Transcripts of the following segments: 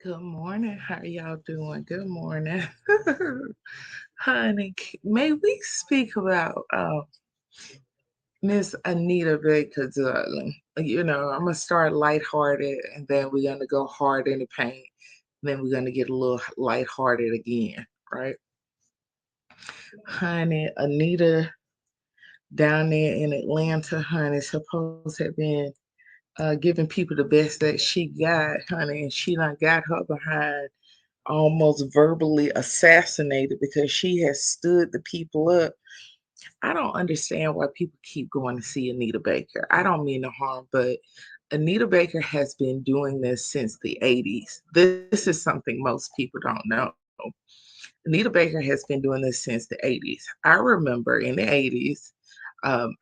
Good morning. How y'all doing? Good morning. Honey, may we speak about Miss Anita Baker Dudley? I'm gonna start lighthearted and then we're gonna go hard in the paint. Then we're gonna get a little lighthearted again, right? Honey, Anita down there in Atlanta, honey, supposed to have been giving people the best that she got, honey, and she done got her behind almost verbally assassinated because she has stood the people up. I don't understand why people keep going to see Anita Baker. I don't mean no harm, but Anita Baker has been doing this since the 80s. This is something most people don't know. Anita Baker has been doing this since the 80s. I remember in the 80s,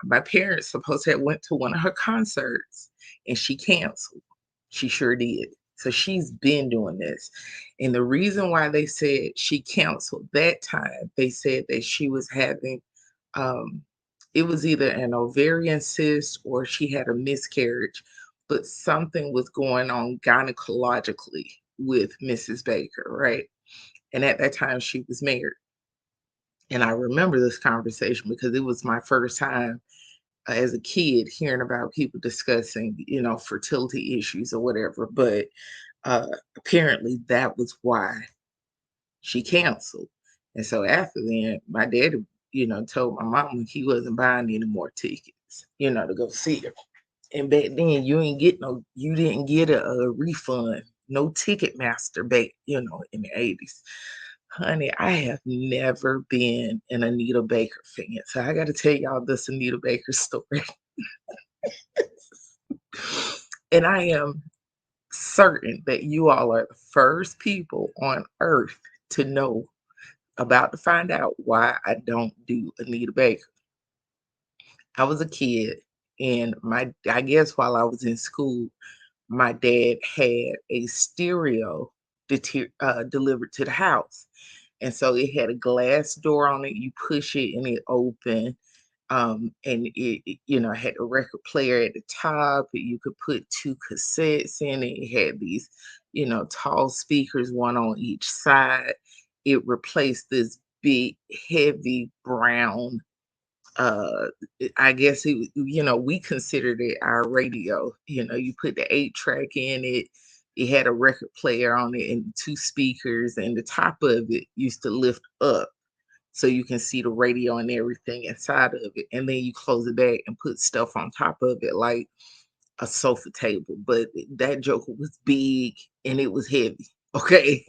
my parents supposed to have went to one of her concerts and she canceled. She sure did. So she's been doing this. And the reason why they said she canceled that time, they said that she was having, um, it was either an ovarian cyst or she had a miscarriage, but something was going on gynecologically with Mrs. Baker, right? And at that time, she was married. And I remember this conversation because it was my first time as a kid hearing about people discussing, fertility issues or whatever. But uh, apparently that was why she canceled. And so after then, my daddy, told my mom he wasn't buying any more tickets, to go see her. And back then, you didn't get a refund, no ticket master back, in the 80s. Honey, I have never been an Anita Baker fan. So I got to tell y'all this Anita Baker story. And I am certain that you all are the first people on earth to know about to find out why I don't do Anita Baker. I was a kid, and I guess while I was in school, my dad had a stereo delivered to the house. And so it had a glass door on it. You push it and it opened. And had a record player at the top. You could put two cassettes in it. It had these, tall speakers, one on each side. It replaced this big, heavy brown uh I guess we considered it our radio. You put the 8 track in it. It had a record player on it and two speakers, and the top of it used to lift up so you can see the radio and everything inside of it. And then you close it back and put stuff on top of it like a sofa table. But that joker was big and it was heavy. Okay.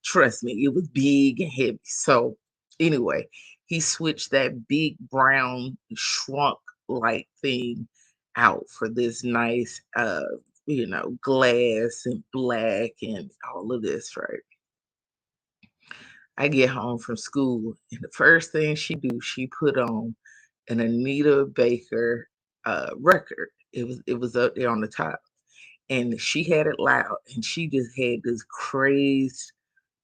Trust me, it was big and heavy. So anyway, he switched that big brown shrunk like thing out for this nice glass and black and all of this, right? I get home from school, and the first thing she put on an Anita Baker record. It was up there on the top, and she had it loud, and she just had this crazed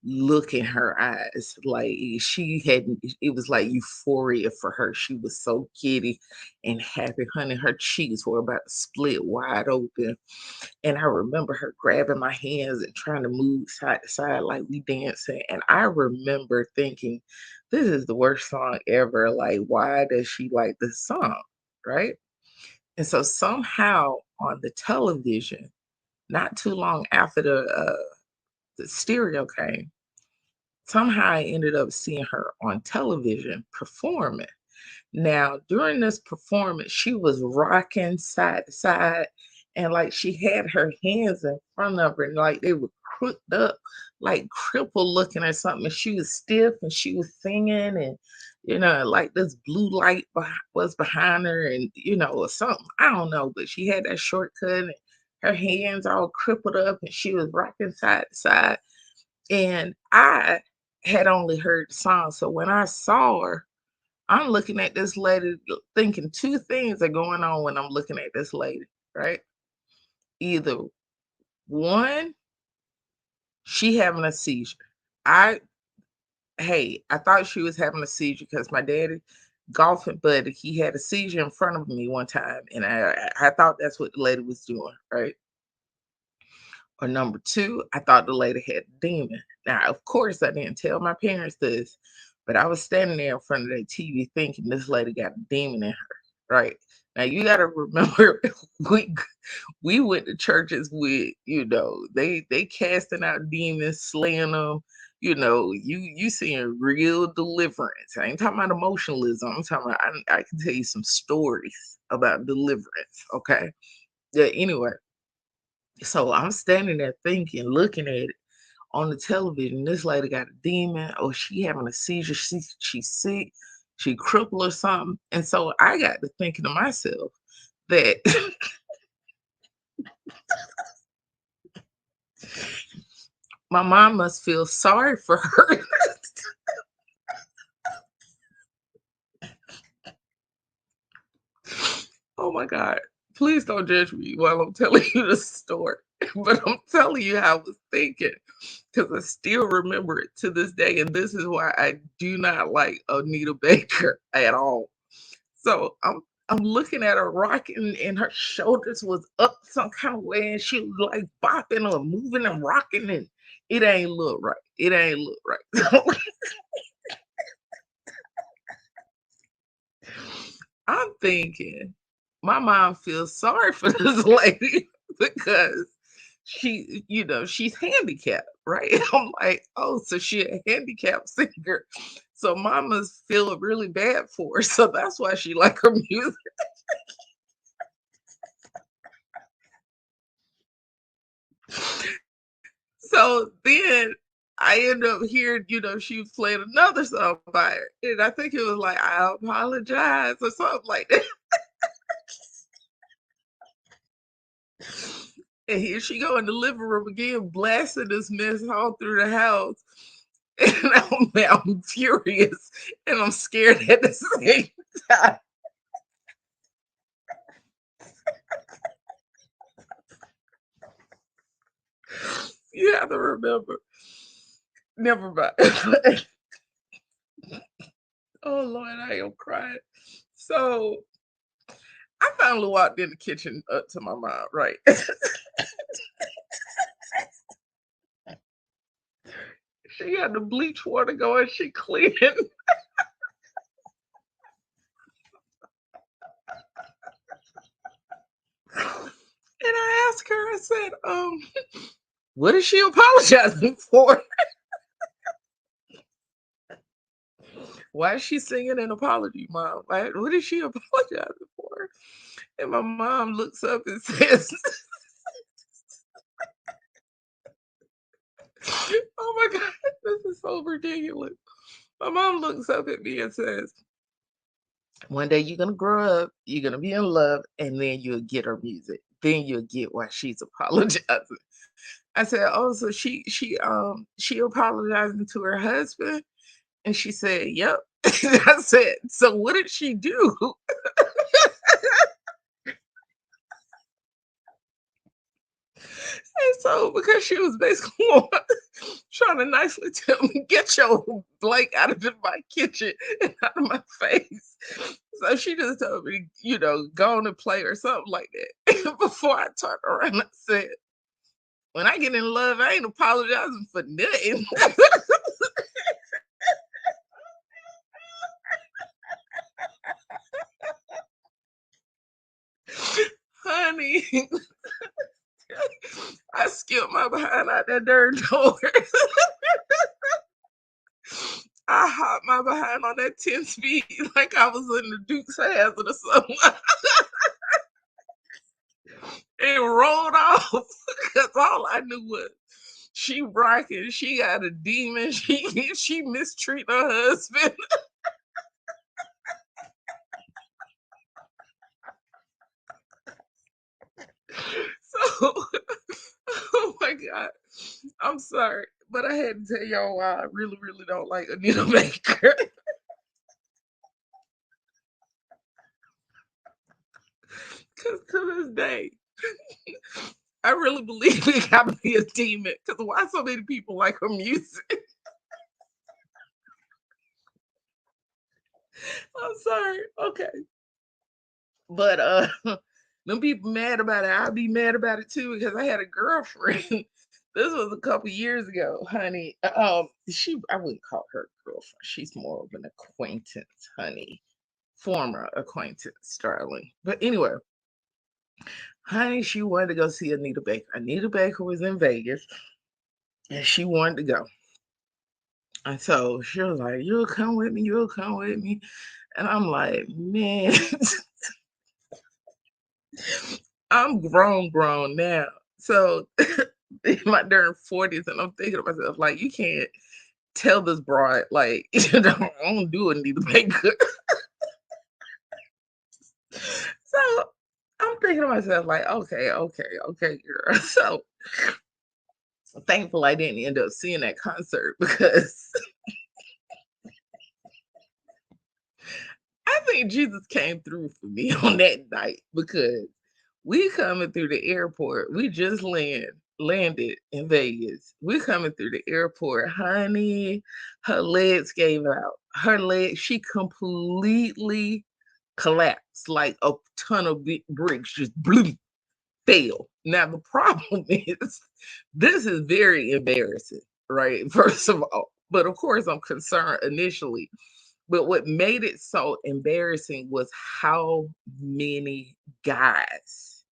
look in her eyes. Like she had, it was like euphoria for her. She was so giddy and happy, honey. Her cheeks were about to split wide open. And I remember her grabbing my hands and trying to move side to side like we dancing. And I remember thinking, this is the worst song ever. Like, why does she like this song? Right. And so somehow on the television, not too long after the stereo came, somehow I ended up seeing her on television performing. Now, during this performance, she was rocking side to side, and like she had her hands in front of her, and like they were crooked up, like crippled looking or something. And she was stiff and she was singing, and like this blue light was behind her, and or something. I don't know, but she had that shortcut, and her hands all crippled up, and she was rocking side to side. And I had only heard the song. So when I saw her, I'm looking at this lady thinking two things are going on when I'm looking at this lady, right? Either one, she having a seizure. I I thought she was having a seizure because my daddy, golfing buddy, he had a seizure in front of me one time, and I thought that's what the lady was doing, right? Or number two, I thought the lady had a demon. Now, of course, I didn't tell my parents this, but I was standing there in front of that TV thinking this lady got a demon in her, right? Now you got to remember, we we went to churches with, they casting out demons, slaying them. You seeing real deliverance. I ain't talking about emotionalism. I'm talking about, I can tell you some stories about deliverance. Okay. Yeah. Anyway, so I'm standing there thinking, looking at it on the television. This lady got a demon, or she having a seizure. She's sick. She crippled or something. And so I got to thinking to myself that my mom must feel sorry for her. Oh my God. Please don't judge me while I'm telling you the story. But I'm telling you how I was thinking because I still remember it to this day. And this is why I do not like Anita Baker at all. So I'm looking at her rocking and her shoulders was up some kind of way and she was like bopping or moving and rocking and it ain't look right. It ain't look right. I'm thinking my mom feels sorry for this lady because she's handicapped, right? I'm like, oh, so she a handicapped singer. So mama's feeling really bad for her. So that's why she like her music. So then I end up hearing, she was playing another song by her. And I think it was like, I apologize or something like that. And here she go in the living room again, blasting this mess all through the house. And I'm furious and I'm scared at the same time. You have to remember. Never mind. Oh Lord, I am crying. So I finally walked in the kitchen up to my mom, right? She had the bleach water going, she cleaning. And I asked her, I said, what is she apologizing for? Why is she singing an apology, Mom? What is she apologizing for? And my mom looks up and says, oh my God, this is so ridiculous. My mom looks up at me and says, one day you're gonna grow up, you're gonna be in love, and then you'll get her music. Then you'll get why she's apologizing. I said, oh, so she apologizing to her husband? And she said, yep. I said, so what did she do? And so because she was basically trying to nicely tell me, get your blank out of my kitchen and out of my face. So she just told me, go on and play or something like that. Before I turned around, I said, when I get in love, I ain't apologizing for nothing. Honey, I skipped my behind out that darn door. I hopped my behind on that 10 speed like I was in the Duke's Hazard or something and rolled off because all I knew was she rocking, she got a demon, she mistreating her husband. So, oh my God, I'm sorry, but I had to tell y'all why I really, really don't like Anita Baker. Because to this day, I really believe it got to be a demon. Because why so many people like her music? I'm sorry. Okay. But Them people mad about it. I'll be mad about it too because I had a girlfriend. This was a couple years ago, honey. I wouldn't call her a girlfriend. She's more of an acquaintance, honey. Former acquaintance, darling. But anyway, honey, she wanted to go see Anita Baker. Anita Baker was in Vegas and she wanted to go. And so she was like, "You'll come with me, you'll come with me." And I'm like, man, I'm grown now. So in my darn 40s, and I'm thinking to myself, like, you can't tell this broad, like, I don't do Anita Baker. So I'm thinking to myself, like, okay, girl. So thankful I didn't end up seeing that concert because I think Jesus came through for me on that night because we coming through the airport. We just landed in Vegas. We coming through the airport, honey. Her legs gave out. Her legs, she completely collapsed like a ton of big bricks just blew, fell. Now the problem is this is very embarrassing, right? First of all. But of course I'm concerned initially, but what made it so embarrassing was how many guys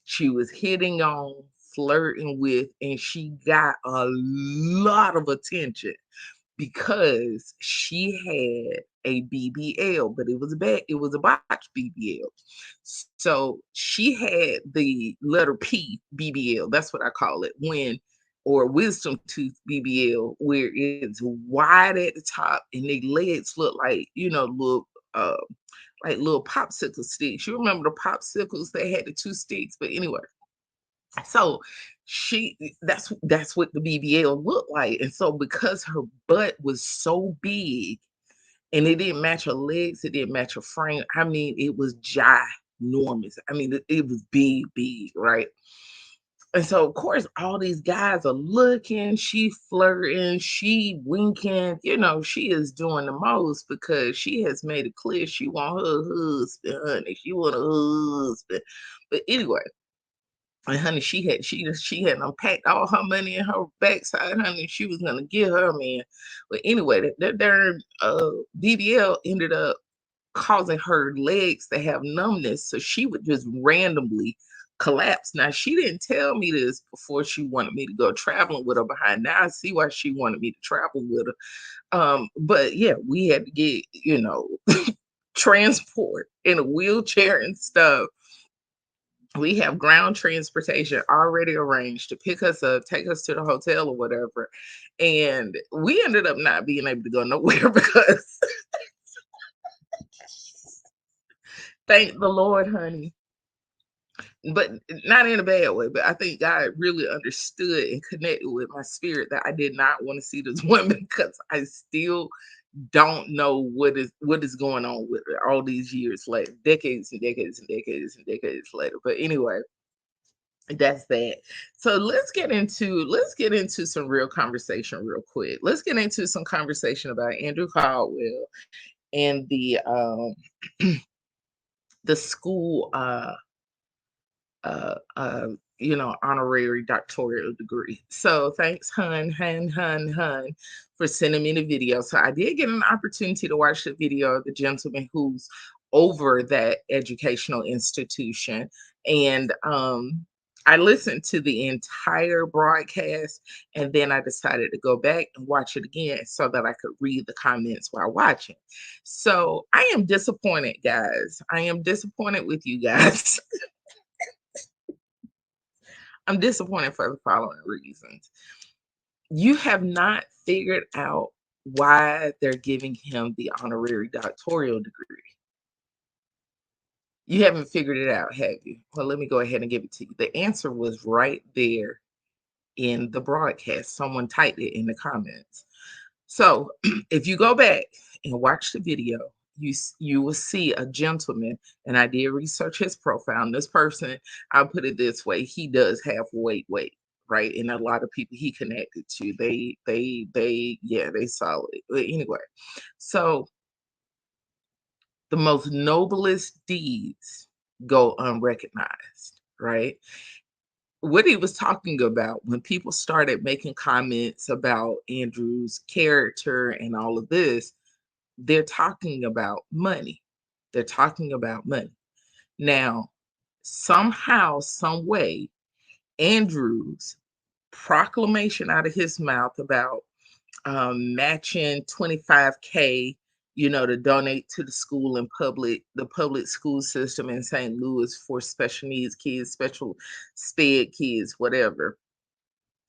she was hitting on, flirting with, and she got a lot of attention because she had a BBL, but it was a botch BBL. So she had the letter P BBL, that's what I call it, when or wisdom tooth BBL, where it's wide at the top and the legs look like, uh like little popsicle sticks. You remember the popsicles they had the two sticks, but anyway, so that's what the BBL looked like. And so because her butt was so big and it didn't match her legs, it didn't match her frame. I mean, it was ginormous. I mean, it was big, right? And so of course all these guys are looking, she flirting, she winking, she is doing the most because she has made it clear she want her husband, honey. She want a husband. But anyway, and honey, she had unpacked all her money in her backside, honey. She was gonna give her man. But anyway, that darn BBL ended up causing her legs to have numbness, so she would just randomly collapse. Now she didn't tell me this before she wanted me to go traveling with her behind. Now I see why she wanted me to travel with her. But yeah, we had to get transport in a wheelchair and stuff. We have ground transportation already arranged to pick us up, take us to the hotel or whatever. And we ended up not being able to go nowhere because thank the Lord, honey. But not in a bad way, but I think God really understood and connected with my spirit that I did not want to see this woman because I still don't know what is going on with her all these years later, decades and decades and decades and decades later. But anyway, that's that. So let's get into some real conversation real quick. Let's get into some conversation about Andrew Caldwell and the school honorary doctoral degree. So thanks, hun, for sending me the video. So I did get an opportunity to watch the video of the gentleman who's over that educational institution. And I listened to the entire broadcast and then I decided to go back and watch it again so that I could read the comments while watching. So I am disappointed, guys. I am disappointed with you guys. I'm disappointed for the following reasons. You have not figured out why they're giving him the honorary doctoral degree. You haven't figured it out, have you? Well, let me go ahead and give it to you. The answer was right there in the broadcast. Someone typed it in the comments. So if you go back and watch the video, you will see a gentleman, and I did research his profile. And this person, I'll put it this way, he does have weight, right? And a lot of people he connected to, they solid. But anyway, so the most noblest deeds. go unrecognized, right? What he was talking about when people started making comments about Andrew's character and all of this, they're talking about money. They're talking about money. Now, somehow, some way, Andrew's proclamation out of his mouth about matching 25K, to donate to the school and the public school system in St. Louis for special needs kids, special sped kids, whatever.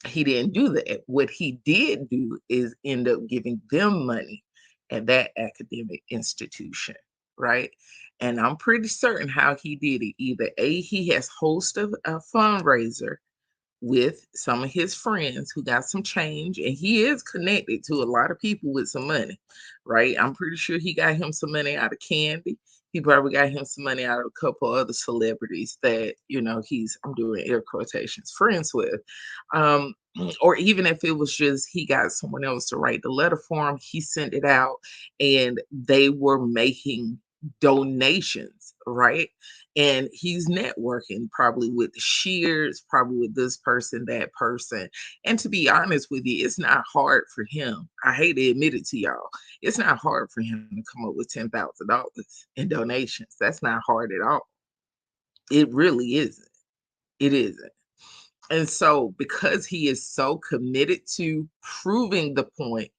He didn't do that. What he did do is end up giving them money at that academic institution, right? And I'm pretty certain how he did it. Either A, he has hosted a fundraiser with some of his friends who got some change, and he is connected to a lot of people with some money, right? I'm pretty sure he got him some money out of Candy. He probably got him some money out of a couple other celebrities that he's, I'm doing air quotations, friends with. um or even if it was just he got someone else to write the letter for him, he sent it out, and they were making donations, right? And he's networking probably with the Sheards, probably with this person, that person. And to be honest with you, it's not hard for him. I hate to admit it to y'all. It's not hard for him to come up with $10,000 in donations. That's not hard at all. It really isn't. It isn't. And so, because he is so committed to proving the point,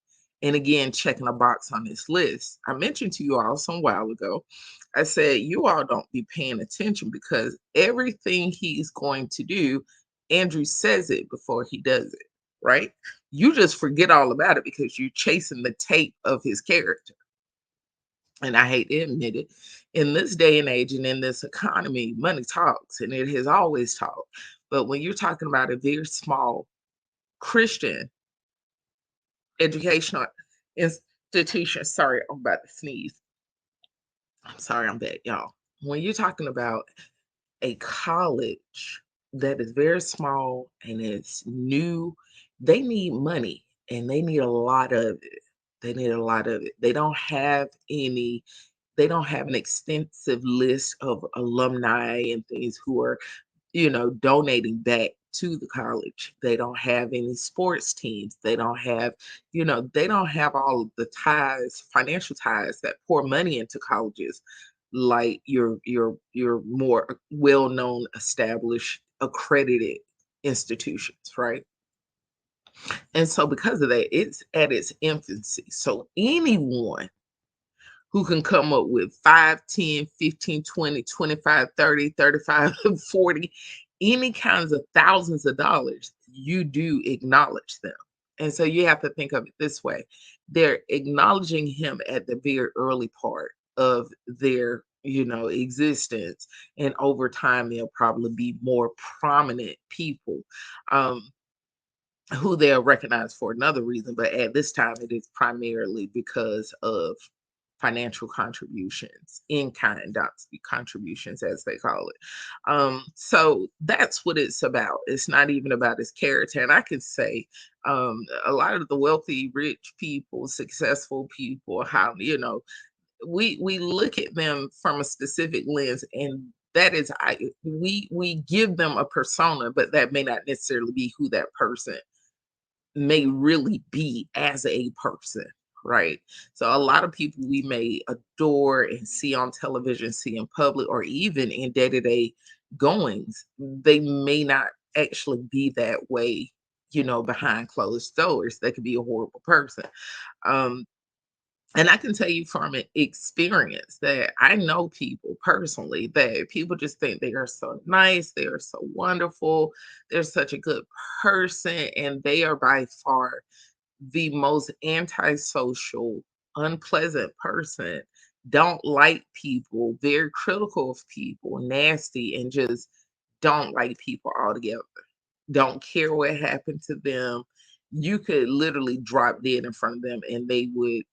and again, checking a box on this list, I mentioned to you all some while ago, I said, you all don't be paying attention because everything he's going to do, Andrew says it before he does it, right? You just forget all about it because you're chasing the tape of his character. And I hate to admit it, in this day and age and in this economy, money talks, and it has always talked. But when you're talking about a very small Christian educational institution, sorry, I'm about to sneeze. I'm sorry, I'm back, y'all. When you're talking about a college that is very small and it's new, they need money and they need a lot of it. They need a lot of it. They don't have an extensive list of alumni and things who are, donating back to the college. They don't have any sports teams. They don't have all of the ties, financial ties that pour money into colleges like your more well-known, established, accredited institutions, right? And so because of that, it's at its infancy. So anyone who can come up with 5, 10, 15, 20, 25, 30, 35, 40, any kinds of thousands of dollars, you do acknowledge them. And so you have to think of it this way. They're acknowledging him at the very early part of their, existence. And over time, they'll probably be more prominent people. Um, who they'll recognize for another reason, but at this time it is primarily because of financial contributions, in kind contributions, as they call it. So that's what it's about. It's not even about his character. And I can say a lot of the wealthy, rich people, successful people, how, we look at them from a specific lens, and that is we give them a persona, but that may not necessarily be who that person may really be as a person, right? So a lot of people we may adore and see on television, see in public, or even in day-to-day goings, they may not actually be that way, behind closed doors. They could be a horrible person. Um, and I can tell you from an experience that I know people personally that people just think they are so nice, they are so wonderful, they're such a good person, and they are by far the most antisocial, unpleasant person. Don't like people, very critical of people, nasty, and just don't like people altogether. Don't care what happened to them. You could literally drop dead in front of them and they would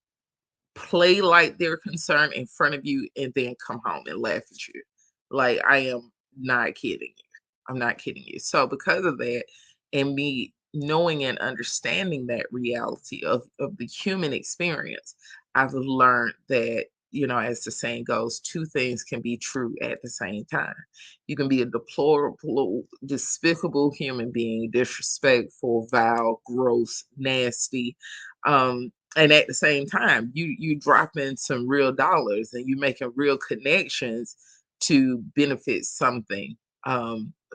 play like they're concerned in front of you and then come home and laugh at you. Like, I am not kidding you. I'm not kidding you. So because of that, and me knowing and understanding that reality of the human experience, I've learned that as the saying goes, two things can be true at the same time. You can be a deplorable, despicable human being, disrespectful, vile, gross, nasty, and at the same time, you drop in some real dollars and you making real connections to benefit something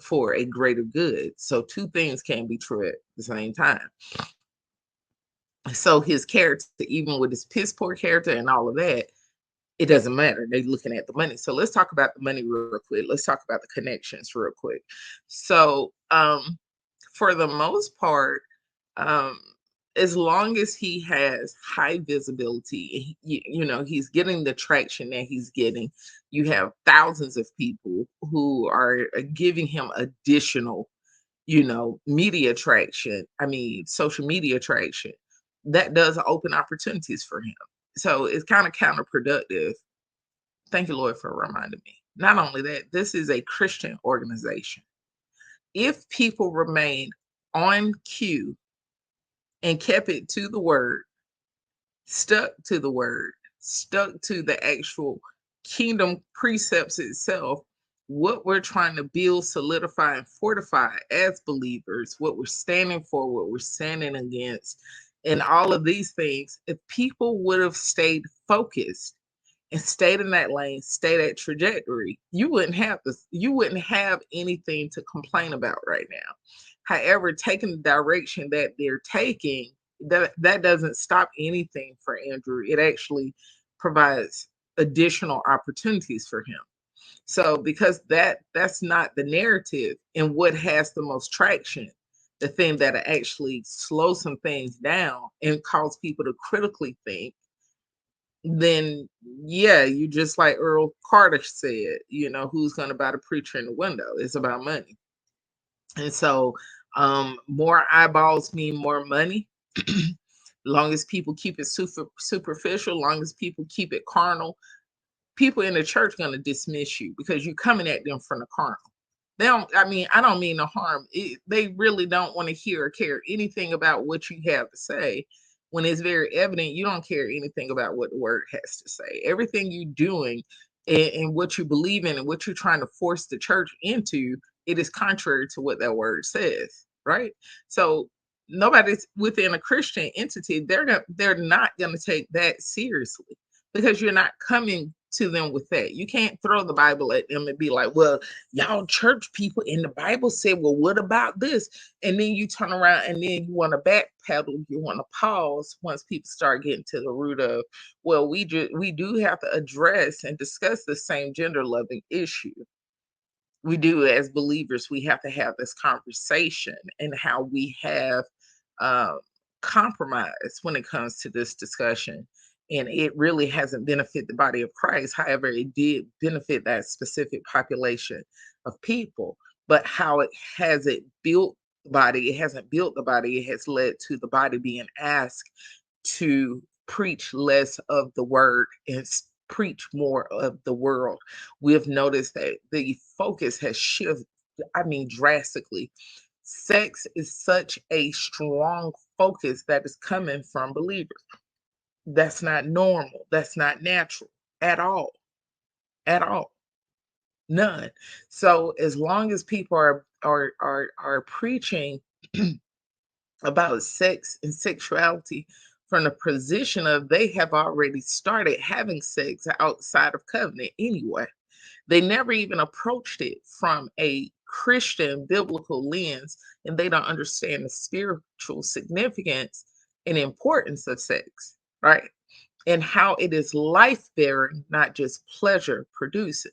for a greater good. So two things can be true at the same time. So his character, even with his piss poor character and all of that, it doesn't matter. They're looking at the money. So let's talk about the money real quick. Let's talk about the connections real quick. So for the most part, um, as long as he has high visibility, he's getting the traction that he's getting. You have thousands of people who are giving him additional, media traction. I mean, social media traction. That does open opportunities for him. So it's kind of counterproductive. Thank you, Lord, for reminding me. Not only that, this is a Christian organization. If people remain on cue and kept it to the word, stuck to the word, stuck to the actual kingdom precepts itself, what we're trying to build, solidify, and fortify as believers, what we're standing for, what we're standing against, and all of these things, if people would have stayed focused and stayed in that lane, stay that trajectory, you wouldn't have this, you wouldn't have anything to complain about right now. However, taking the direction that they're taking, that doesn't stop anything for Andrew. It actually provides additional opportunities for him. So because that's not the narrative and what has the most traction, the thing that actually slow some things down and cause people to critically think, then yeah, you just like Earl Carter said, who's going to buy the preacher in the window? It's about money. And so more eyeballs mean more money. Long as people keep it superficial, long as people keep it carnal, people in the church going to dismiss you because you're coming at them from the carnal. They don't, I mean, I don't mean no harm. They really don't want to hear or care anything about what you have to say when it's very evident you don't care anything about what the word has to say. Everything you're doing and what you believe in and what you're trying to force the church into, it is contrary to what that word says, right? So nobody's within a Christian entity, they're not going to take that seriously because you're not coming to them with that. You can't throw the Bible at them and be like, well, y'all church people in the Bible said, well, what about this? And then you turn around and then you want to backpedal, you want to pause once people start getting to the root of, well, we do have to address and discuss the same gender loving issue. We do as believers, we have to have this conversation and how we have uh, compromise when it comes to this discussion. And it really hasn't benefited the body of Christ. However, it did benefit that specific population of people. But how it has it built the body, it hasn't built the body, it has led to the body being asked to preach less of the word and preach more of the world. We have noticed that the focus has shifted, I mean, drastically. Sex is such a strong focus that is coming from believers. That's not normal. That's not natural at all. At all. None. So as long as people are preaching about sex and sexuality from the position of they have already started having sex outside of covenant anyway. They never even approached it from a Christian biblical lens, and they don't understand the spiritual significance and importance of sex, right? And how it is life bearing, not just pleasure producing.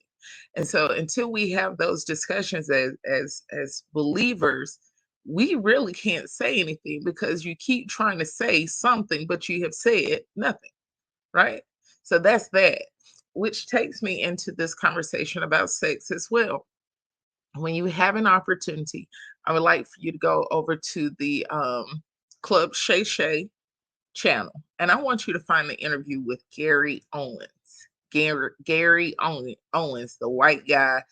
And so until we have those discussions as believers, we really can't say anything because you keep trying to say something, but you have said nothing, right? So that's that, which takes me into this conversation about sex as well. When you have an opportunity, I would like for you to go over to the Club Shay Shay channel, and I want you to find the interview with Gary Owens. Owens, the white guy,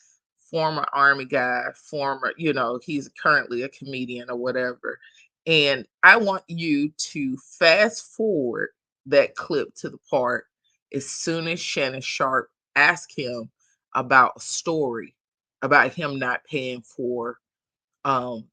former army guy, he's currently a comedian or whatever. And I want you to fast forward that clip to the part as soon as Shannon Sharp asked him about a story about him not um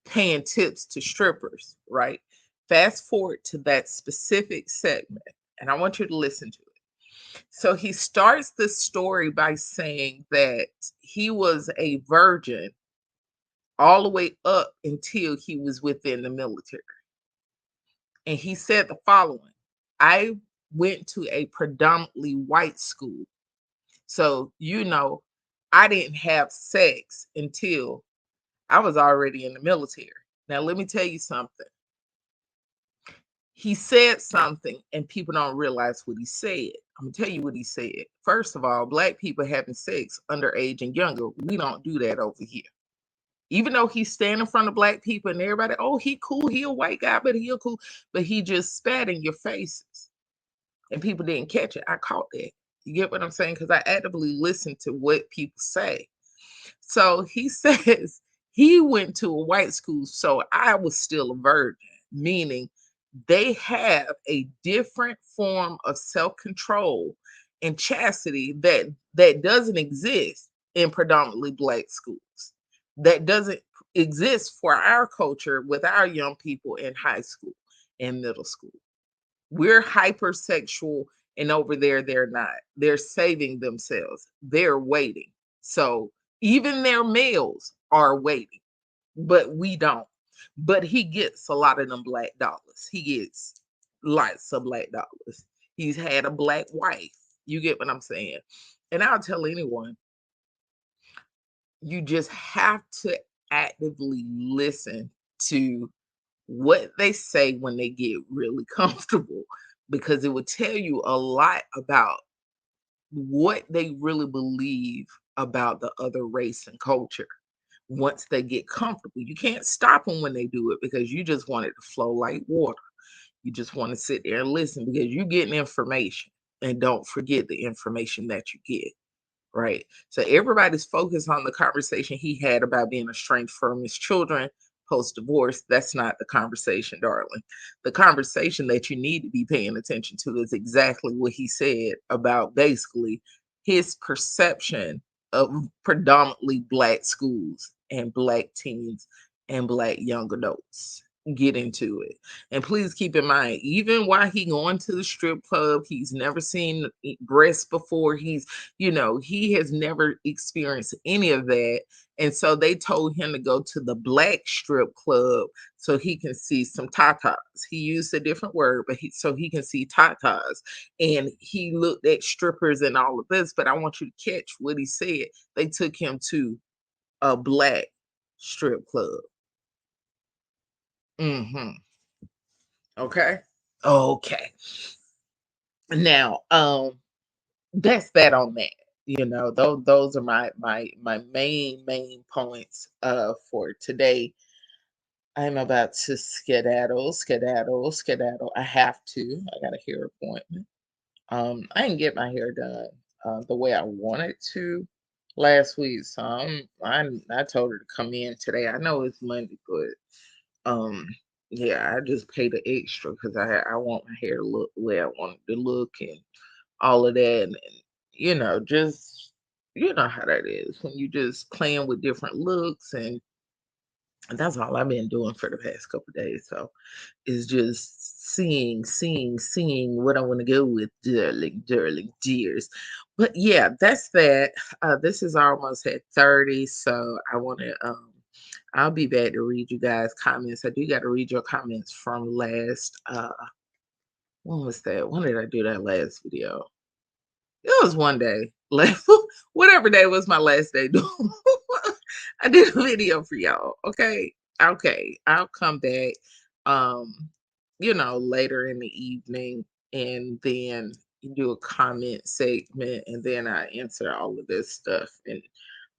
paying tips to strippers, right? Fast forward to that specific segment, and I want you to listen to it. So he starts the story by saying that he was a virgin all the way up until he was within the military. And he said the following: I went to a predominantly white school. So, I didn't have sex until I was already in the military. Now, let me tell you something. He said something, and people don't realize what he said. I'm gonna tell you what he said. First of all, black people having sex underage and younger, we don't do that over here. Even though he's standing in front of black people and everybody, oh, he cool, he a white guy, but he a cool, but he just spat in your faces, and people didn't catch it. I caught that. You get what I'm saying? Because I actively listen to what people say. So he says he went to a white school, so I was still a virgin, meaning they have a different form of self-control and chastity that doesn't exist in predominantly black schools. That doesn't exist for our culture with our young people in high school and middle school. We're hypersexual, and over there they're not. They're saving themselves. They're waiting. So even their males are waiting, but we don't. But he gets a lot of them black dollars. He gets lots of black dollars. He's had a black wife. You get what I'm saying? And I'll tell anyone, you just have to actively listen to what they say when they get really comfortable, because it will tell you a lot about what they really believe about the other race and culture. Once they get comfortable, you can't stop them when they do it, because you just want it to flow like water. You just want to sit there and listen, because you're getting information, and don't forget the information that you get. Right. So everybody's focused on the conversation he had about being estranged from his children post divorce. That's not the conversation, darling. The conversation that you need to be paying attention to is exactly what he said about basically his perception of predominantly black schools and black teens and black young adults. Get into it. And please keep in mind, even while he going to the strip club, he's never seen breasts before. He has never experienced any of that. And so they told him to go to the black strip club so he can see some tatas. He used a different word, but so he can see tatas. And he looked at strippers and all of this. But I want you to catch what he said. They took him to a black strip club. Mm-hmm. Okay. Okay. Now, that's that on that. Those are my main points for today. I'm about to skedaddle. I have to. I got a hair appointment. I didn't get my hair done the way I wanted to last week, so I told her to come in today. I know it's Monday, but yeah, I just paid the extra because I want my hair to look the way I want it to look, and all of that. And just how that is when you just playing with different looks, and that's all I've been doing for the past couple of days. So it's just seeing what I want to go with, darling dears. But yeah, that's that. This is almost at 30, so I want to I'll be back to read you guys comments. I do got to read your comments from last when was that? When did I do that last video? It was one day. Like whatever day was my last day doing. I did a video for y'all. Okay. Okay. I'll come back later in the evening, and then do a comment segment, and then I answer all of this stuff and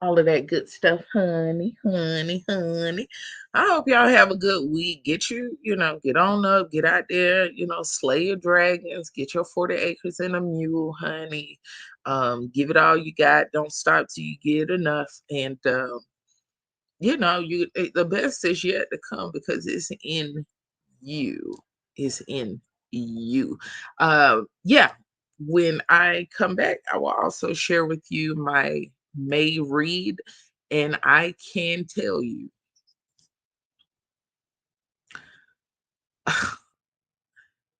all of that good stuff, honey, honey, honey. I hope y'all have a good week. Get on up, get out there, slay your dragons, get your 40 acres and a mule, honey. Give it all you got. Don't stop till you get enough. And the best is yet to come, because it's in you. It's in you. Yeah, when I come back, I will also share with you my May read, and I can tell you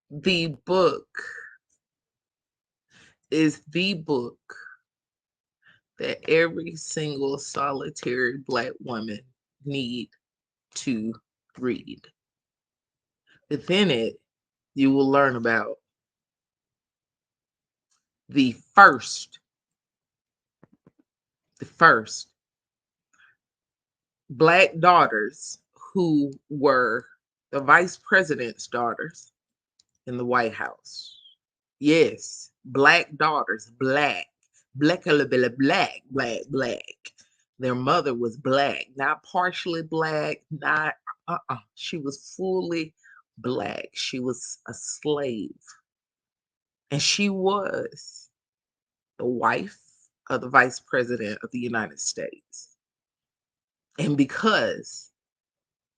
the book is the book that every single solitary Black woman need to read. Within it, you will learn about the first, the first Black daughters who were the vice president's daughters in the White House. Yes, Black daughters, black, black. Their mother was Black, not partially Black, not, she was fully Black. She was a slave. And she was the wife of the vice president of the United States. And because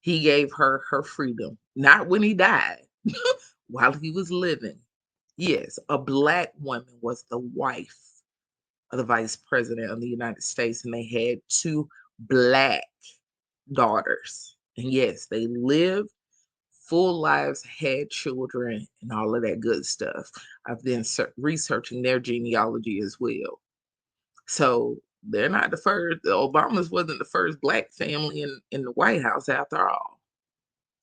he gave her her freedom, not when he died, while he was living. Yes, a Black woman was the wife of the vice president of the United States, and they had two Black daughters. And yes, they lived full lives, had children, and all of that good stuff. I've been researching their genealogy as well. So they're not the first. The Obamas wasn't the first Black family in the White House after all.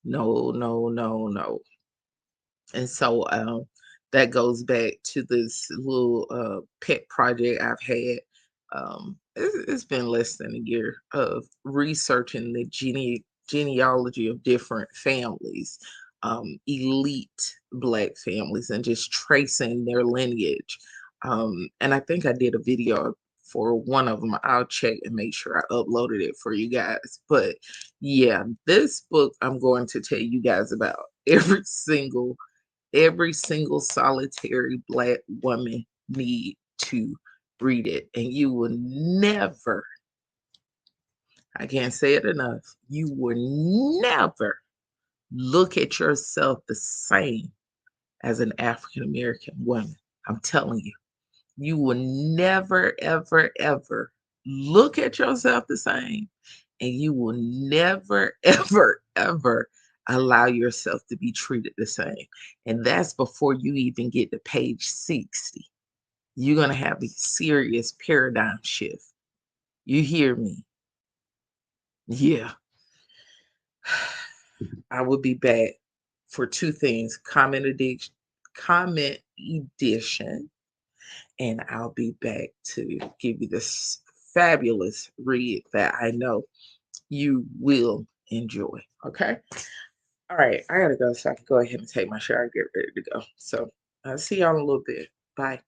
No, no, no, no. And so that goes back to this little pet project I've had. It's been less than a year of researching the genealogy of different families, elite Black families, and just tracing their lineage. And I think I did a video for one of them. I'll check and make sure I uploaded it for you guys. But yeah, this book I'm going to tell you guys about every single solitary Black woman need to read it. And you will never, I can't say it enough, you will never look at yourself the same as an African American woman. I'm telling you, you will never, ever, ever look at yourself the same. And you will never, ever, ever allow yourself to be treated the same. And that's before you even get to page 60. You're going to have a serious paradigm shift. You hear me? Yeah. I will be back for two things: comment edition, and I'll be back to give you this fabulous read that I know you will enjoy. Okay. All right. I gotta go so I can go ahead and take my shower and get ready to go. So I'll see y'all in a little bit. Bye.